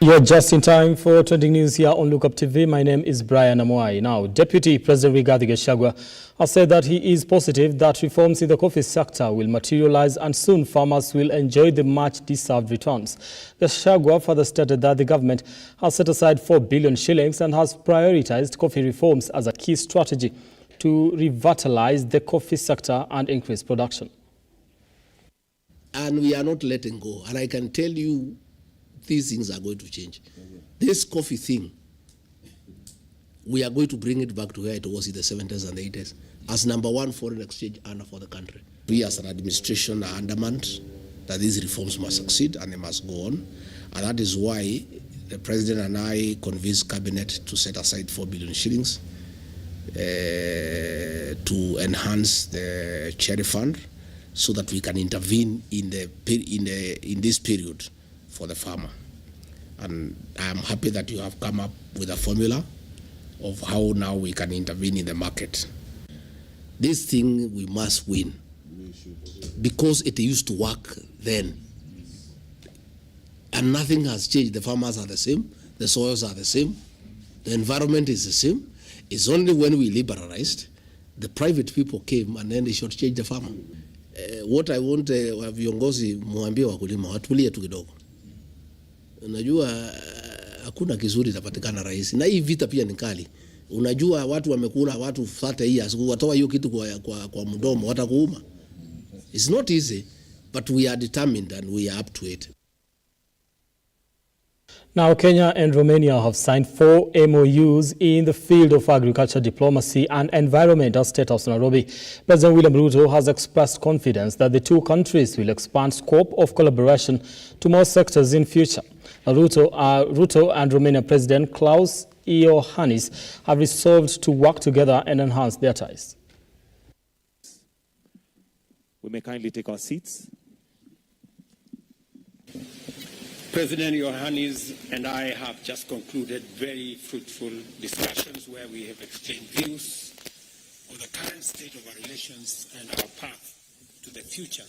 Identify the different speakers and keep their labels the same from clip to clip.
Speaker 1: You're just in time for trending news here on Lookuptv. My name is Brian Amoai. Now, Deputy President Gachagua has said that he is positive that reforms in the coffee sector will materialize and soon farmers will enjoy the much-deserved returns. Gachagua further stated that the government has set aside 4 billion shillings and has prioritized coffee reforms as a key strategy to revitalize the coffee sector and increase production.
Speaker 2: And we are not letting go. And I can tell you, these things are going to change. This coffee thing, we are going to bring it back to where it was in the 70s and 80s as #1 foreign exchange earner for the country. We as an administration are adamant that these reforms must succeed and they must go on. And that is why the President and I convinced Cabinet to set aside 4 billion shillings to enhance the cherry fund so that we can intervene in this period for the farmer. And I am happy that you have come up with a formula of how now we can intervene in the market. This thing we must win because it used to work then. And nothing has changed. The farmers are the same, the soils are the same, the environment is the same. It's only when we liberalized, the private people came and then they should change the farmer. What I want viongozi muambie wakulima watulie tu kidogo. Unajua hakuna kizuri tapatikana rahisi. Na hii vita pia ni kali. Unajua watu wamekula watu 30 years watoa hiyo kitu kwa mdomo watakuuma. It's not easy, but we are determined and we are up to it.
Speaker 1: Now, Kenya and Romania have signed 4 MOUs in the field of agriculture, diplomacy and environment at State House Nairobi. President William RUTO has expressed confidence that the two countries will expand scope of collaboration to more sectors in future. RUTO and Romanian President Klaus Iohannis have resolved to work together and enhance their ties.
Speaker 3: We may kindly take our seats.
Speaker 4: President Iohannis and I have just concluded very fruitful discussions where we have exchanged views on the current state of our relations and our path to the future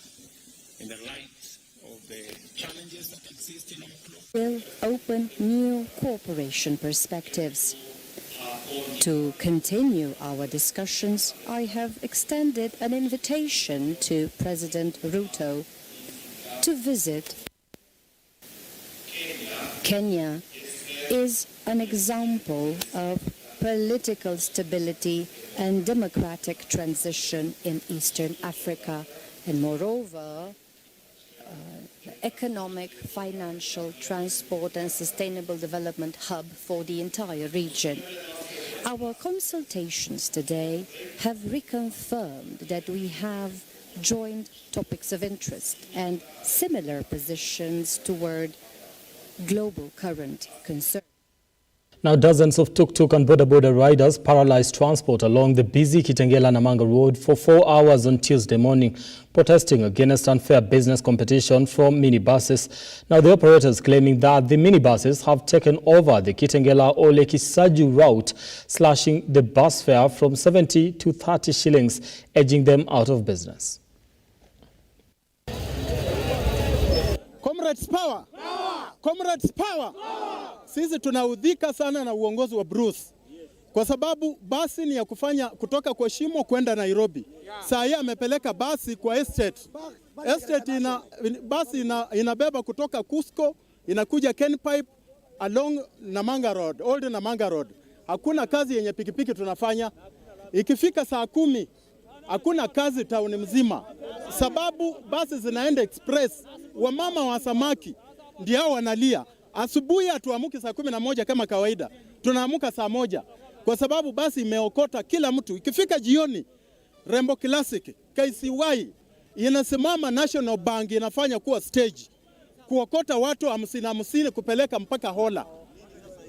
Speaker 4: in the light of the challenges that exist in our globe.
Speaker 5: Will open new cooperation perspectives. To continue our discussions, I have extended an invitation to President RUTO to visit Kenya. Is an example of political stability and democratic transition in Eastern Africa, and moreover, economic, financial, transport and sustainable development hub for the entire region. Our consultations today have reconfirmed that we have joint topics of interest and similar positions toward global current concern.
Speaker 1: Now, dozens of tuk-tuk and boda riders paralyzed transport along the busy Kitengela-Namanga Road for 4 hours on Tuesday morning, protesting against unfair business competition from minibuses. Now, the operators claiming that the minibuses have taken over the Kitengela-Ole-Kisaju route, slashing the bus fare from 70 to 30 shillings, edging them out of business.
Speaker 6: Comrades power! Comrades power! Sisi tunaudhika sana na uongozi wa Bruce. Kwa sababu basi ni ya kufanya kutoka kwa Shimo kwenda Nairobi. Saa hii amepeleka basi kwa estate. Estate basi inabeba kutoka Cusco, inakuja Kenpipe along Namanga Road, Old Namanga Road. Hakuna kazi yenye pikipiki tunafanya. Ikifika saa 10, hakuna kazi tauni mzima. Sababu basi zinaenda express. Wamama wa samaki ndio wanalia. Asubuhi hatuamuki saa 11 kama kawaida. Tunaamuka saa 1 kwa sababu basi imeokota kila mtu. Ikifika jioni, Rembo Classic, KCY inasimama, National Bank inafanya kuwa stage. Kuokota watu 50 kupeleka mpaka Hola.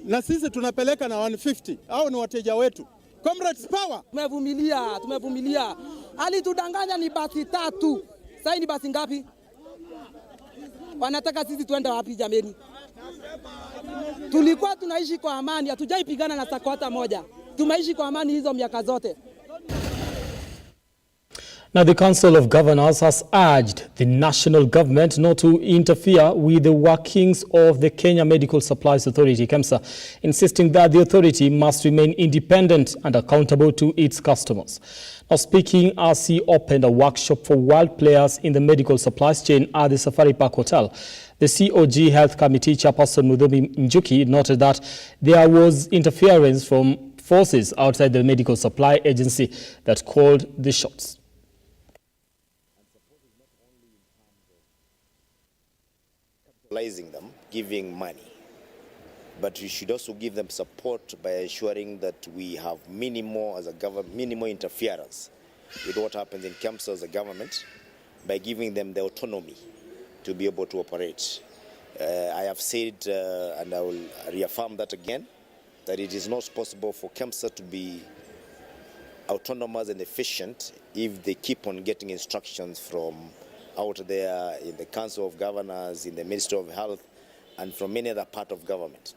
Speaker 6: Na sisi tunapeleka na 150. Hao ni wateja wetu. Comrades power!
Speaker 7: Tumevumilia. Alitudanganya ni basi 3. Sasa ni basi ngapi? Wanataka sisi tuende wapi jameni? Tulikuwa tunaishi kwa amani, hatujaipigana na SACCO hata moja. Tumeishi kwa amani hizo miaka zote.
Speaker 1: Now, the Council of Governors has urged the national government not to interfere with the workings of the Kenya Medical Supplies Authority, KEMSA, insisting that the authority must remain independent and accountable to its customers. Now, speaking as he opened a workshop for world players in the medical supplies chain at the Safari Park Hotel, the COG Health Committee Chairperson Mudhomi Njuki noted that there was interference from forces outside the medical supply agency that called the shots.
Speaker 8: Them, giving money, but we should also give them support by ensuring that we have minimal interference with what happens in KEMSA as a government, by giving them the autonomy to be able to operate. I have said, and I will reaffirm that again, that it is not possible for KEMSA to be autonomous and efficient if they keep on getting instructions from out there in the Council of Governors, in the Ministry of Health, and from many other part of government.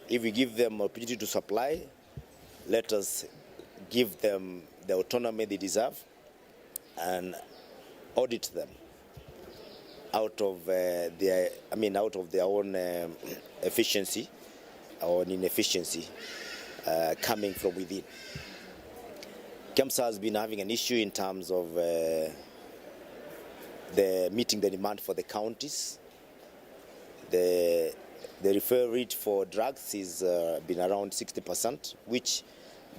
Speaker 8: If we give them opportunity to supply, let us give them the autonomy they deserve and audit them out of their own efficiency or inefficiency coming from within. KEMSA has been having an issue in terms of meeting the demand for the counties. The referral rate for drugs is been around 60%, which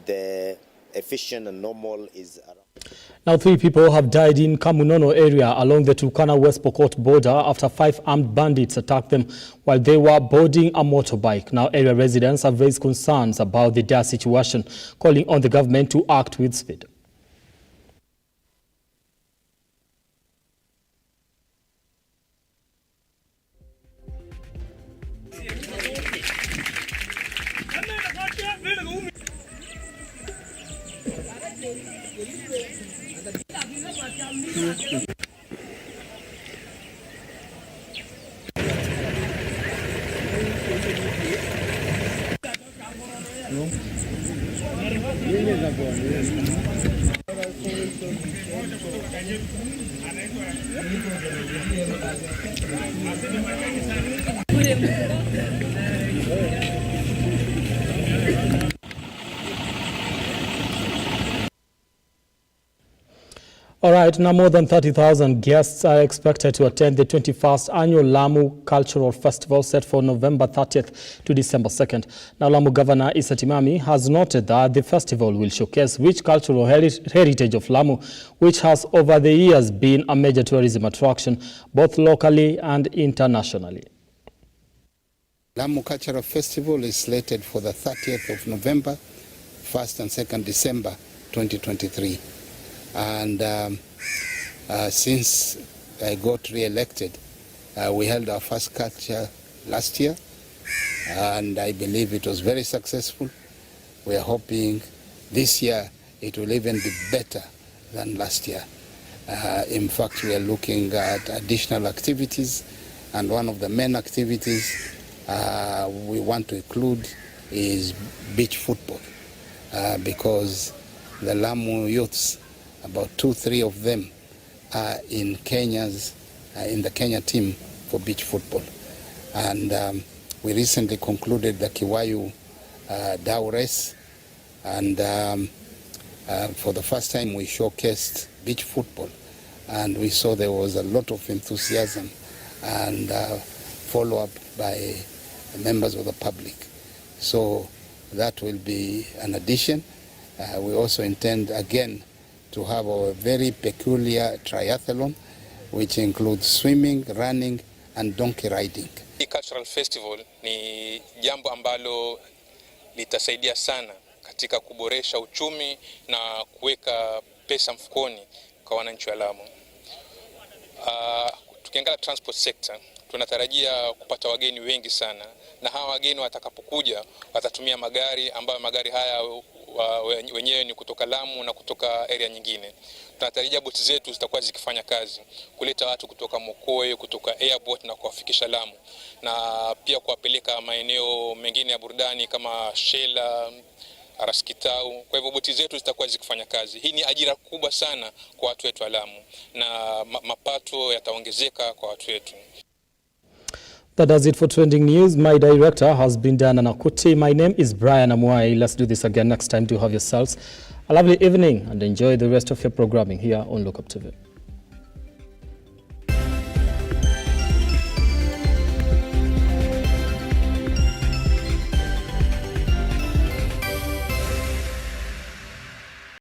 Speaker 8: the efficient and normal is around.
Speaker 1: Now, 3 people have died in Kamunono area along the Turkana-West Pokot border after 5 armed bandits attacked them while they were boarding a motorbike. Now, area residents have raised concerns about the dire situation, calling on the government to act with speed. All right, now more than 30,000 guests are expected to attend the 21st Annual Lamu Cultural Festival set for November 30th to December 2nd. Now, Lamu Governor Issa Timami has noted that the festival will showcase rich cultural heritage of Lamu, which has over the years been a major tourism attraction, both locally and internationally.
Speaker 9: Lamu Cultural Festival is slated for the 30th of November, 1st and 2nd December 2023. And since I got re-elected, we held our first culture last year, and I believe it was very successful. We are hoping this year it will even be better than last year. In fact, we are looking at additional activities, and one of the main activities we want to include is beach football, because the Lamu youths, about 2-3 of them are in in the Kenya team for beach football. And we recently concluded the Kiwayu Dau race, and for the first time we showcased beach football, and we saw there was a lot of enthusiasm and follow-up by members of the public. So that will be an addition. We also intend again to have a very peculiar triathlon, which includes swimming, running, and donkey riding.
Speaker 10: Hii cultural festival ni jambo ambalo litasaidia sana katika kuboresha uchumi na kuweka pesa mfukoni kwa wananchi wa Lamu. Tukiangalia transport sector, tunatarajia kupata wageni wengi sana, na hawa wageni watakapokuja watatumia magari ambayo magari haya wenyewe ni kutoka Lamu na kutoka area nyingine. Tunatarajia boti zetu zitakuwa zikifanya kazi kuleta watu kutoka Mokoe, kutoka airport na kuwafikisha Lamu, na pia kuwapeleka maeneo mengine ya burudani kama Shela, Araskitau. Kwa hivyo boti zetu zitakuwa zikifanya kazi. Hii ni ajira kubwa sana kwa watu wetu wa Lamu na mapato yataongezeka kwa watu wetu.
Speaker 1: That does it for trending news. My director has been Dana Nakuti. My name is Brian Amwai. Let's do this again next time. Do have yourselves a lovely evening and enjoy the rest of your programming here on Lookuptv.